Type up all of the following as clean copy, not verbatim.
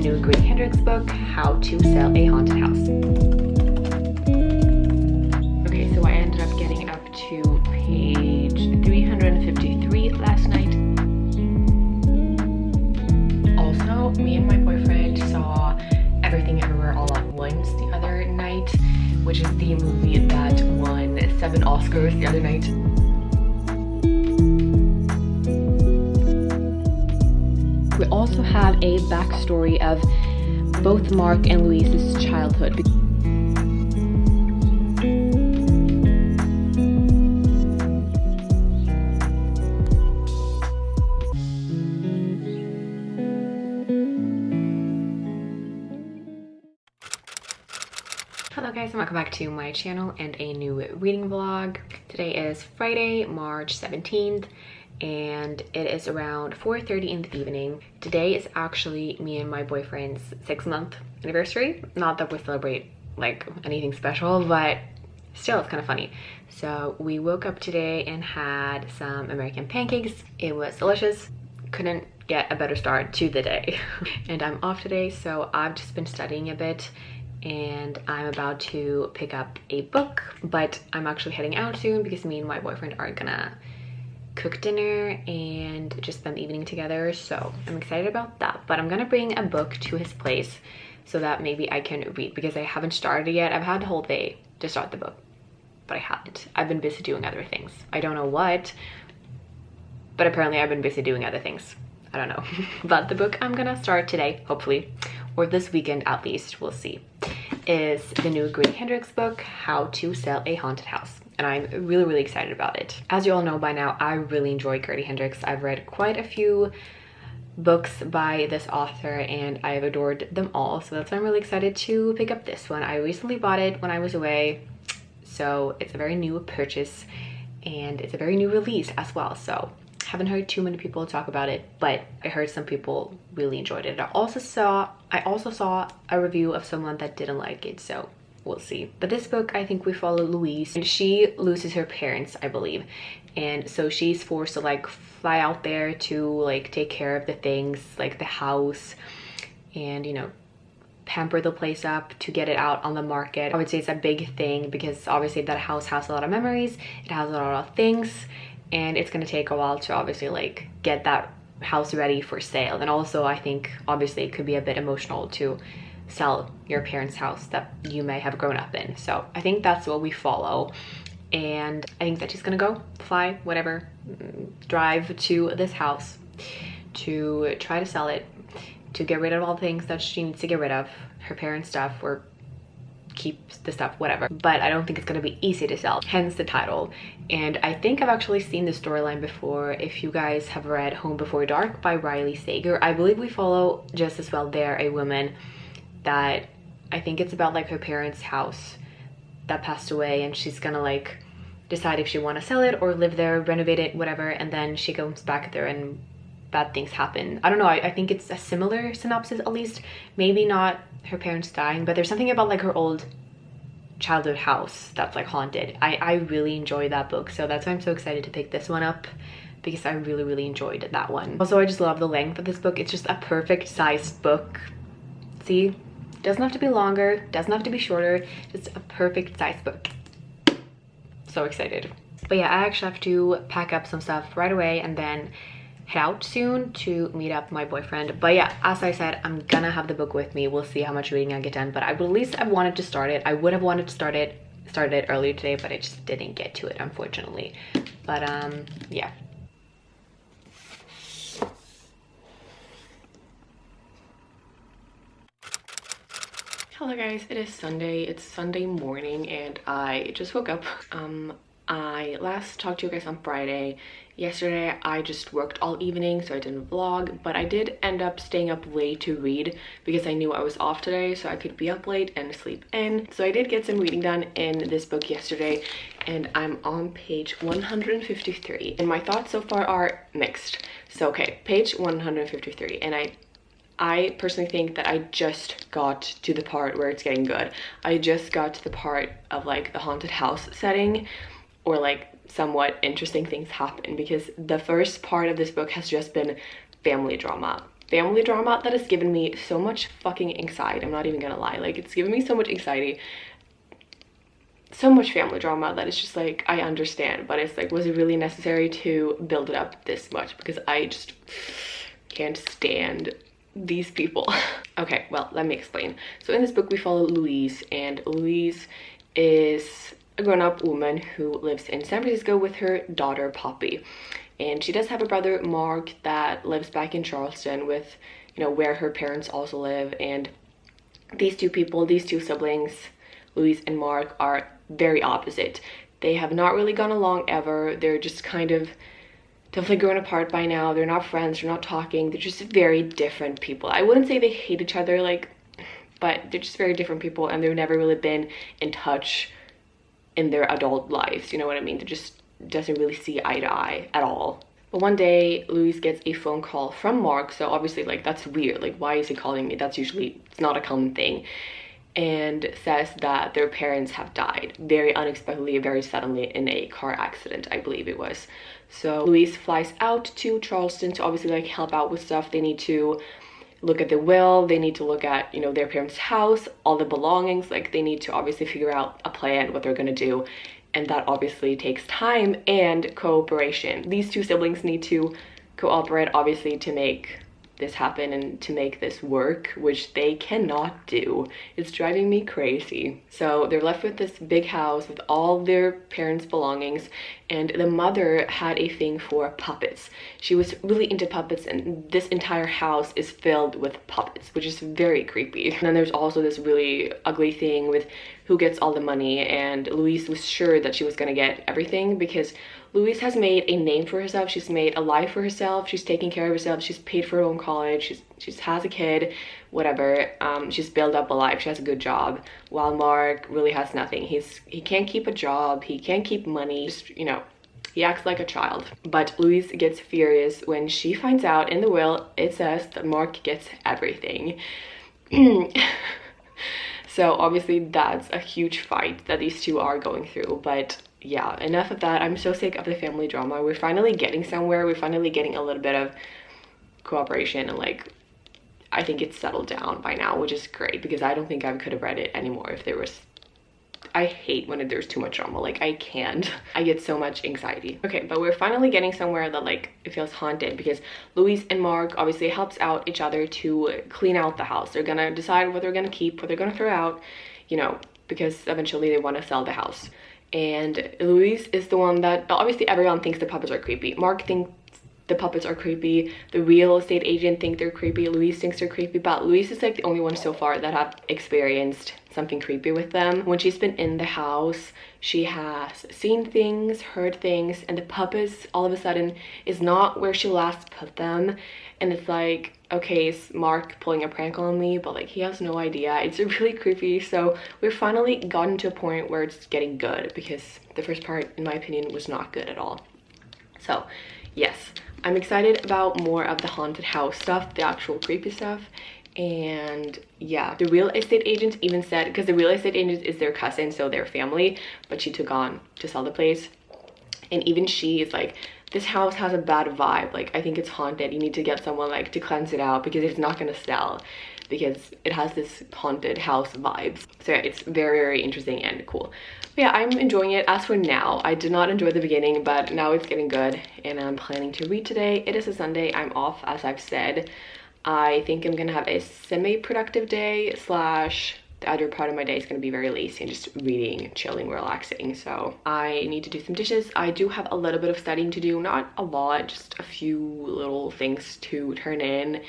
new Grady Hendrix book, How to Sell a Haunted House. Okay, so I ended up getting up to page 353 last night. Also, me and my boyfriend saw Everything Everywhere All at Once the other night, which is the movie that won 7 Oscars the other night. We also have a backstory of both Mark and Louise's childhood. Hello guys, and welcome back to my channel and a new reading vlog. Today is Friday, March 17th. And it is around 4:30 in the evening. Today is actually me and my boyfriend's 6-month anniversary. Not that we celebrate like anything special, but still it's kind of funny. So we woke up today and had some American pancakes. It was delicious. Couldn't get a better start to the day. And I'm off today, so I've just been studying a bit and I'm about to pick up a book, but I'm actually heading out soon because me and my boyfriend are gonna cook dinner and just spend the evening together, so I'm excited about that. But I'm gonna bring a book to his place so that maybe I can read, because I haven't started yet. I've had the whole day to start the book, but I haven't. I've been busy doing other things. I don't know what, but apparently I've been busy doing other things. I don't know. But the book I'm gonna start today, hopefully, or this weekend at least, we'll see, is the new Grady Hendrix book, How to Sell a Haunted House. And I'm really excited about it. As you all know by now, I really enjoy Grady Hendrix. I've read quite a few books by this author and I've adored them all. So that's why I'm really excited to pick up this one. I recently bought it when I was away. So it's a very new purchase and it's a very new release as well. So haven't heard too many people talk about it, but I heard some people really enjoyed it. I also saw a review of someone that didn't like it, so we'll see. But this book, I think we follow Louise, and she loses her parents, I believe, and so she's forced to like fly out there to like take care of the things like the house and, you know, pamper the place up to get it out on the market. I would say it's a big thing because obviously that house has a lot of memories, it has a lot of things, and it's gonna take a while to obviously like get that house ready for sale. And also I think obviously it could be a bit emotional to sell your parents' house that you may have grown up in. So I think that's what we follow, and I think that she's gonna go fly, whatever, drive to this house to try to sell it, to get rid of all the things that she needs to get rid of, her parents' stuff, or keep the stuff, whatever. But I don't think it's gonna be easy to sell, hence the title. And I think I've actually seen the storyline before. If you guys have read Home Before Dark by Riley Sager, I believe we follow just as well there a woman that I think it's about like her parents' house that passed away, and she's gonna like decide if she want to sell it or live there, renovate it, whatever, and then she comes back there and bad things happen. I don't know, I think it's a similar synopsis, at least. Maybe not her parents dying, but there's something about like her old childhood house that's like haunted. I really enjoy that book, so that's why I'm so excited to pick this one up, because I really enjoyed that one. Also, I just love the length of this book. It's just a perfect sized book. See, doesn't have to be longer, doesn't have to be shorter, just a perfect sized book. So excited. But yeah, I actually have to pack up some stuff right away and then head out soon to meet up my boyfriend. But yeah, as I said, I'm gonna have the book with me. We'll see how much reading I get done, but at least I wanted to start it. I would have wanted to start it earlier today, but I just didn't get to it, unfortunately. But yeah. Hello guys, it is Sunday. It's Sunday morning and I just woke up. I last talked to you guys on Friday. Yesterday I just worked all evening, so I didn't vlog, but I did end up staying up late to read because I knew I was off today, so I could be up late and sleep in. So I did get some reading done in this book yesterday, and I'm on page 153, and my thoughts so far are mixed. So okay, page 153, and I personally think that I just got to the part where it's getting good. I just got to the part of like the haunted house setting, or like somewhat interesting things happen, because the first part of this book has just been family drama. family drama that has given me so much fucking anxiety. I'm not even gonna lie, like it's given me so much anxiety, so much family drama that it's just like, I understand, but it's like, was it really necessary to build it up this much? Because I just can't stand these people. Okay, well, let me explain. So in this book we follow Louise, and Louise is a grown-up woman who lives in San Francisco with her daughter Poppy, and she does have a brother Mark that lives back in Charleston with, you know, where her parents also live. And these two people, these two siblings, Louise and Mark, are very opposite. They have not really gone along ever. They're just kind of definitely grown apart by now. They're not friends, they're not talking. They're just very different people. I wouldn't say they hate each other, like, but they're just very different people, and they've never really been in touch in their adult lives, you know what I mean? They just doesn't really see eye to eye at all. But one day Louise gets a phone call from Mark, so obviously like that's weird, like why is he calling me? That's usually, it's not a common thing. And says that their parents have died very unexpectedly, very suddenly in a car accident, I believe it was. So Louise flies out to Charleston to obviously like help out with stuff. They need to look at the will, they need to look at, you know, their parents' house, all the belongings, like they need to obviously figure out a plan, what they're gonna do. And that obviously takes time and cooperation. These two siblings need to cooperate obviously to make this happen and to make this work, which they cannot do. It's driving me crazy. So they're left with this big house with all their parents' belongings, and the mother had a thing for puppets. She was really into puppets, and this entire house is filled with puppets, which is very creepy. And then there's also this really ugly thing with who gets all the money, and Louise was sure that she was gonna get everything because Louise has made a name for herself. She's made a life for herself. She's taken care of herself. She's paid for her own college. She has a kid, whatever. She's built up a life. She has a good job. While Mark really has nothing. He can't keep a job. He can't keep money. Just, you know, he acts like a child. But Louise gets furious when she finds out in the will it says that Mark gets everything. So obviously that's a huge fight that these two are going through. But yeah, enough of that. I'm so sick of the family drama. We're finally getting somewhere. We're finally getting a little bit of cooperation, and like I think it's settled down by now, which is great because I don't think I could have read it anymore if there was, I hate when there's too much drama. Like I can't, I get so much anxiety. Okay, but we're finally getting somewhere that like it feels haunted because Louise and Mark obviously helps out each other to clean out the house. They're gonna decide what they're gonna keep, what they're gonna throw out, you know, because eventually they want to sell the house. And Louise is the one that obviously everyone thinks the puppets are creepy. Mark thinks the puppets are creepy. The real estate agent thinks they're creepy. Louise thinks they're creepy, but Louise is like the only one so far that have experienced something creepy with them. When she's been in the house, she has seen things, heard things, and the puppets all of a sudden is not where she last put them. And it's like, okay, is Mark pulling a prank on me? But like he has no idea. It's really creepy. So we've finally gotten to a point where it's getting good because the first part, in my opinion, was not good at all. So yes, I'm excited about more of the haunted house stuff, the actual creepy stuff. And yeah, the real estate agent even said, because the real estate agent is their cousin, so their family, but she took on to sell the place. And even she is like, this house has a bad vibe. Like, I think it's haunted. You need to get someone like to cleanse it out because it's not gonna sell because it has this haunted house vibes. So yeah, it's very, very interesting and cool. But yeah, I'm enjoying it as for now. I did not enjoy the beginning, but now it's getting good and I'm planning to read today. It is a Sunday. I'm off, as I've said. I think I'm gonna have a semi-productive day slash the other part of my day is going to be very lazy and just reading, chilling, relaxing. So I need to do some dishes. I do have a little bit of studying to do, not a lot, just a few little things to turn in.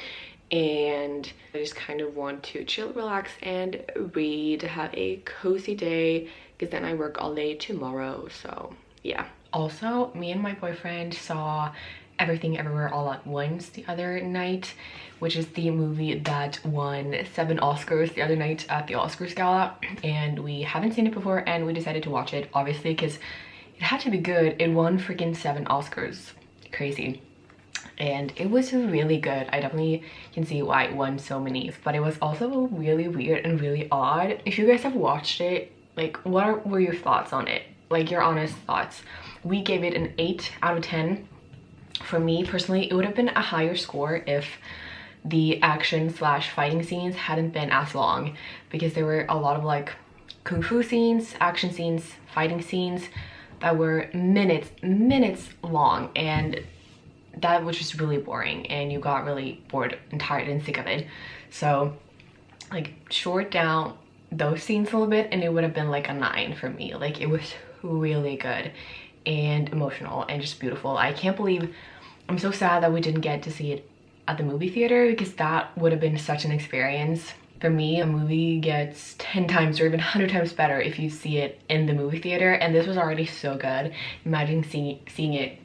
And I just kind of want to chill, relax, and read, have a cozy day, because then I work all day tomorrow. So yeah. Also, me and my boyfriend saw Everything Everywhere All at Once the other night, which is the movie that won 7 Oscars the other night at the Oscars gala, and we haven't seen it before and we decided to watch it, obviously, because it had to be good. It won freaking 7 Oscars. Crazy. And it was really good. I definitely can see why it won so many, but it was also really weird and really odd. If you guys have watched it, like, what were your thoughts on it? Like, your honest thoughts. We gave it an 8 out of 10. For me personally, it would have been a higher score if the action slash fighting scenes hadn't been as long, because there were a lot of like kung fu scenes, action scenes, fighting scenes that were minutes long, and that was just really boring, and you got really bored and tired and sick of it. So like short down those scenes a little bit and it would have been like a 9 for me. Like it was really good and emotional and just beautiful. I can't believe, I'm so sad that we didn't get to see it at the movie theater, because that would have been such an experience. For me, a movie gets 10 times or even 100 times better if you see it in the movie theater, and this was already so good. Imagine seeing it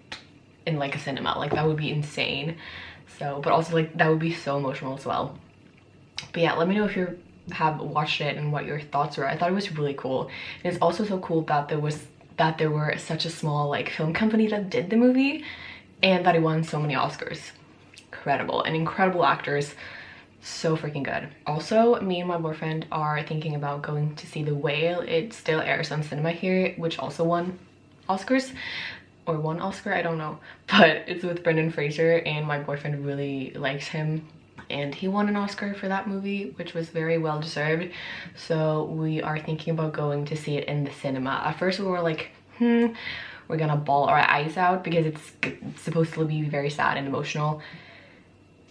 in like a cinema, like that would be insane. So, but also like that would be so emotional as well. But yeah, let me know if you have watched it and what your thoughts were. I thought it was really cool. And it's also so cool that there were such a small like film company that did the movie, and that it won so many Oscars. Incredible, and incredible actors. So freaking good. Also, me and my boyfriend are thinking about going to see The Whale. It still airs on cinema here, which also won Oscars, or one Oscar, I don't know. But it's with Brendan Fraser, and my boyfriend really likes him, and he won an Oscar for that movie, which was very well deserved. So we are thinking about going to see it in the cinema. At first we were like, we're gonna bawl our eyes out, because it's supposed to be very sad and emotional.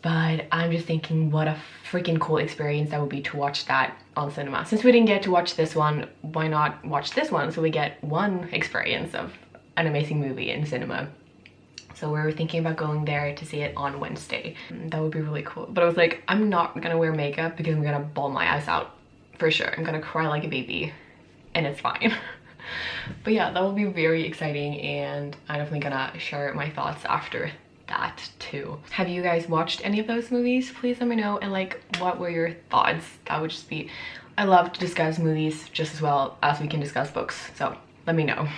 But I'm just thinking what a freaking cool experience that would be to watch that on cinema. Since we didn't get to watch this one, why not watch this one, so we get one experience of an amazing movie in cinema. So we're thinking about going there to see it on Wednesday. That would be really cool. But I was like, I'm not gonna wear makeup because I'm gonna bawl my eyes out for sure. I'm gonna cry like a baby, and it's fine. But yeah, that will be very exciting, and I'm definitely gonna share my thoughts after that too. Have you guys watched any of those movies? Please let me know, and like, what were your thoughts? That would just be, I love to discuss movies just as well as we can discuss books, so let me know.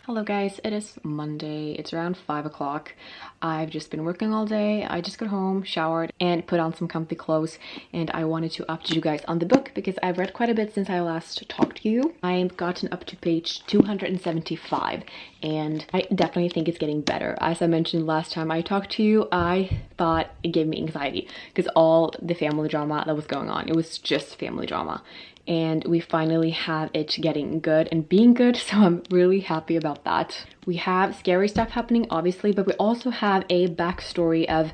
Hello guys, it is Monday. It's around 5 o'clock. I've just been working all day. I just got home, showered, and put on some comfy clothes, and I wanted to update you guys on the book because I've read quite a bit since I last talked to you. I've gotten up to page 275, and I definitely think it's getting better. As I mentioned last time I talked to you, I thought it gave me anxiety because all the family drama that was going on, it was just family drama. And we finally have it getting good and being good, so I'm really happy about that. We have scary stuff happening, obviously, but we also have a backstory of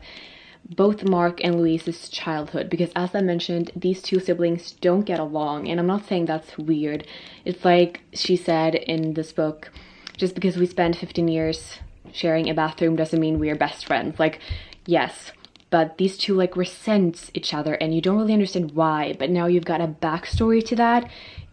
both Mark and Louise's childhood, because as I mentioned, these two siblings don't get along, and I'm not saying that's weird. It's like she said in this book, just because we spend 15 years sharing a bathroom doesn't mean we're best friends. Like, yes, but these two like resent each other and you don't really understand why, but now you've got a backstory to that,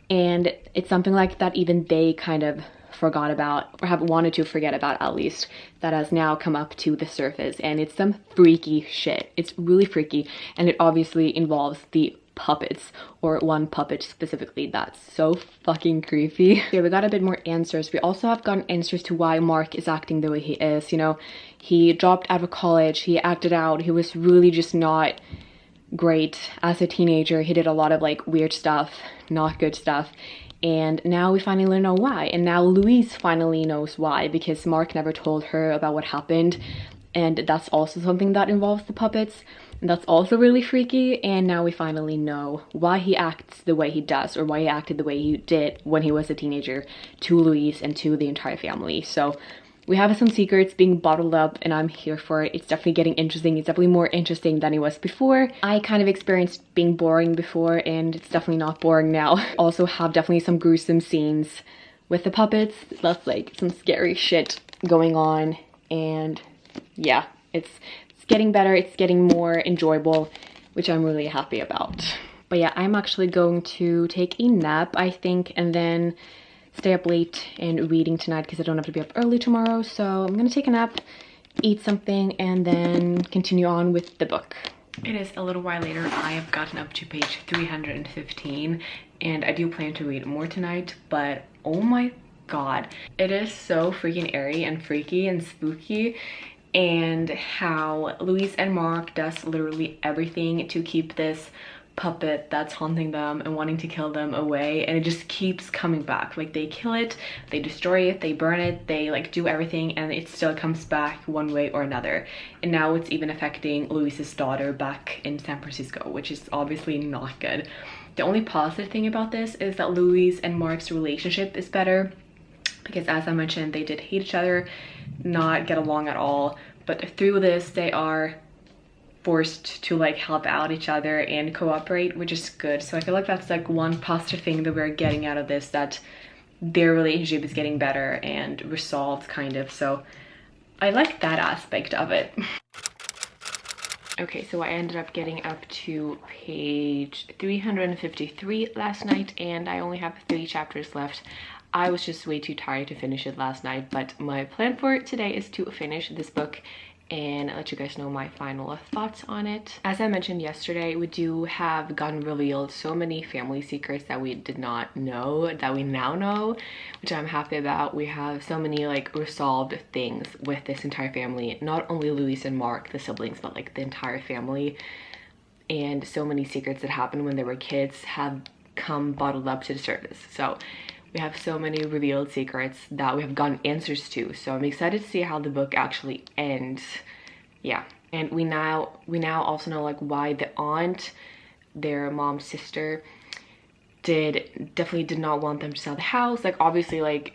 and it's something like that even they kind of forgot about, or have wanted to forget about at least, that has now come up to the surface, and it's some freaky shit. It's really freaky, and it obviously involves the puppets, or one puppet specifically. That's so fucking creepy. Okay, we got a bit more answers. We also have gotten answers to why Mark is acting the way he is. You know, he dropped out of college, he acted out, he was really just not great as a teenager. He did a lot of like weird stuff, not good stuff, and now we finally know why. And now Louise finally knows why, because Mark never told her about what happened, and that's also something that involves the puppets, and that's also really freaky. And now we finally know why he acts the way he does, or why he acted the way he did when he was a teenager to Louise and to the entire family. So we have some secrets being bottled up, and I'm here for it. It's definitely getting interesting. It's definitely more interesting than it was before. I kind of experienced being boring before, and it's definitely not boring now. Also have definitely some gruesome scenes with the puppets. That's like some scary shit going on, and yeah, it's getting better. It's getting more enjoyable, which I'm really happy about. But yeah, I'm actually going to take a nap, I think, and then stay up late and reading tonight because I don't have to be up early tomorrow. So I'm gonna take a nap, eat something, and then continue on with the book. It is a little while later. I have gotten up to page 315, and I do plan to read more tonight, but oh my god, it is so freaking airy and freaky and spooky, and how Louise and Mark does literally everything to keep this puppet that's haunting them and wanting to kill them away, and it just keeps coming back. Like, they kill it, they destroy it, they burn it, they like do everything, and it still comes back one way or another. And now it's even affecting Louise's daughter back in San Francisco, which is obviously not good. The only positive thing about this is that Louise and Mark's relationship is better, because as I mentioned, they did hate each other, not get along at all, but through this they are forced to like help out each other and cooperate, which is good. So I feel like that's like one positive thing that we're getting out of this, that their relationship is getting better and resolved kind of. So I like that aspect of it. Okay, so I ended up getting up to page 353 last night, and I only have 3 chapters left. I was just way too tired to finish it last night, but my plan for today is to finish this book and let you guys know my final thoughts on it. As I mentioned yesterday, we do have gotten revealed so many family secrets that we did not know, that we now know, which I'm happy about. We have so many like resolved things with this entire family, not only Louise and Mark, the siblings, but like the entire family. And so many secrets that happened when they were kids have come bottled up to the surface. So we have so many revealed secrets that we have gotten answers to. So I'm excited to see how the book actually ends. Yeah, and we now also know like why the aunt, their mom's sister, definitely did not want them to sell the house. Like, obviously, like,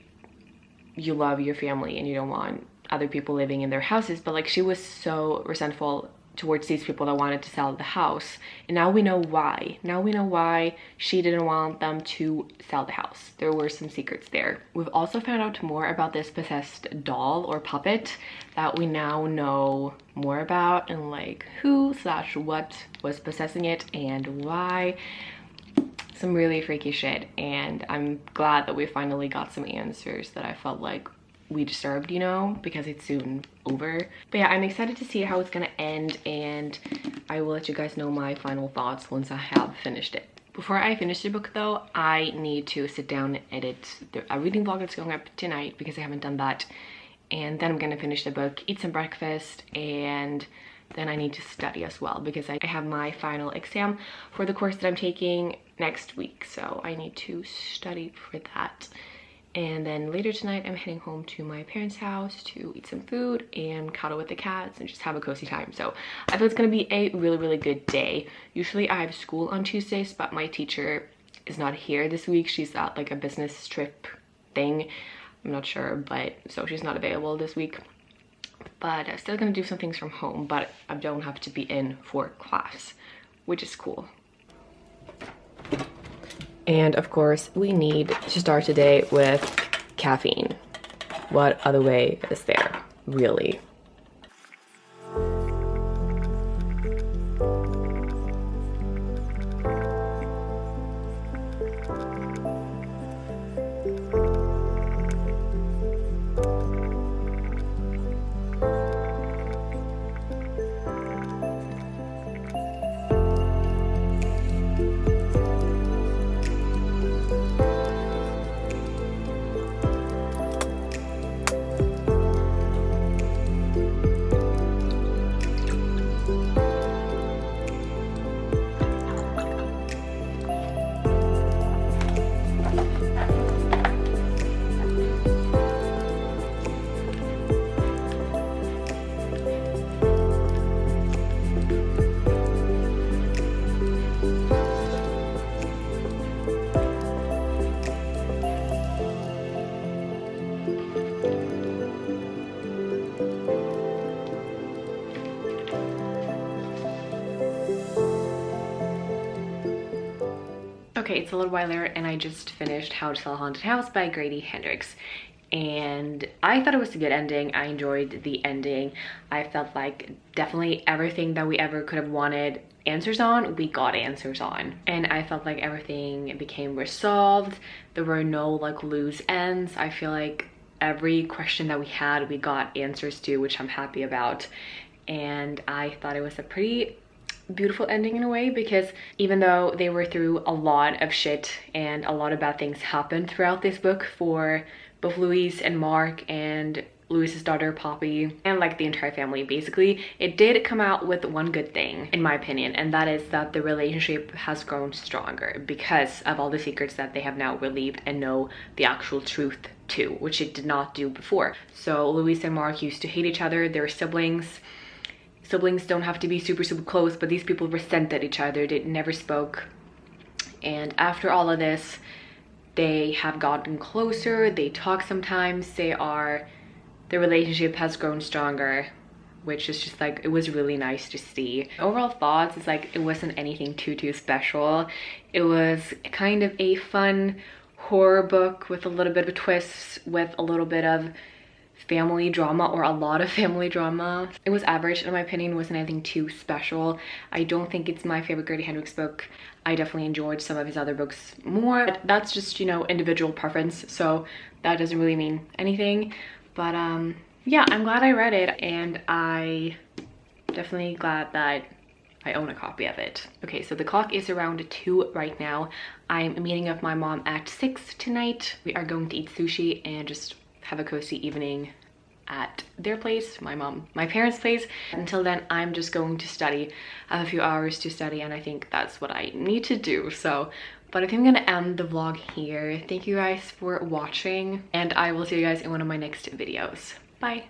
you love your family and you don't want other people living in their houses, but like she was so resentful towards these people that wanted to sell the house, and now we know why. Now we know why she didn't want them to sell the house. There were some secrets there. We've also found out more about this possessed doll or puppet that we now know more about, and like who/what was possessing it and why. Some really freaky shit, and I'm glad that we finally got some answers that I felt like we deserved, you know, because it's soon over. But yeah, I'm excited to see how it's gonna end, and I will let you guys know my final thoughts once I have finished it. Before I finish the book though, I need to sit down and edit a reading vlog that's going up tonight, because I haven't done that. And then I'm gonna finish the book, eat some breakfast, and then I need to study as well, because I have my final exam for the course that I'm taking next week, so I need to study for that. And then later tonight, I'm heading home to my parents' house to eat some food and cuddle with the cats and just have a cozy time. So I feel it's gonna be a really, really good day. Usually I have school on Tuesdays, but my teacher is not here this week. She's at like a business trip thing. I'm not sure, but so she's not available this week. But I'm still gonna do some things from home, but I don't have to be in for class, which is cool. And of course, we need to start today with caffeine. What other way is there, really? Okay, it's a little while later and I just finished How to Sell a Haunted House by Grady Hendrix. And I thought it was a good ending. I enjoyed the ending. I felt like definitely everything that we ever could have wanted answers on, we got answers on. And I felt like everything became resolved. There were no like loose ends. I feel like every question that we had, we got answers to, which I'm happy about. And I thought it was a pretty beautiful ending in a way, because even though they were through a lot of shit and a lot of bad things happened throughout this book for both Louise and Mark and Louise's daughter Poppy and like the entire family, basically it did come out with one good thing in my opinion, and that is that the relationship has grown stronger because of all the secrets that they have now relieved and know the actual truth too, which it did not do before. So Louise and Mark used to hate each other. They're siblings. Siblings don't have to be super close, but these people resented each other. They never spoke. And after all of this, they have gotten closer. They talk sometimes. Their relationship has grown stronger, which is just like, it was really nice to see. Overall thoughts is like, it wasn't anything too special. It was kind of a fun horror book with a little bit of a twist, with a little bit of family drama, or a lot of family drama. It was average in my opinion, wasn't anything too special. I don't think it's my favorite Grady Hendrix book. I definitely enjoyed some of his other books more. But that's just, you know, individual preference, so that doesn't really mean anything. But yeah, I'm glad I read it, and I definitely glad that I own a copy of it. Okay, so the clock is around 2 right now. I'm meeting up my mom at 6 tonight. We are going to eat sushi and just have a cozy evening at their place, my parents' place. Until then, I'm just going to study. I have a few hours to study, and I think that's what I need to do. So, but I think I'm gonna end the vlog here. Thank you guys for watching, and I will see you guys in one of my next videos. Bye.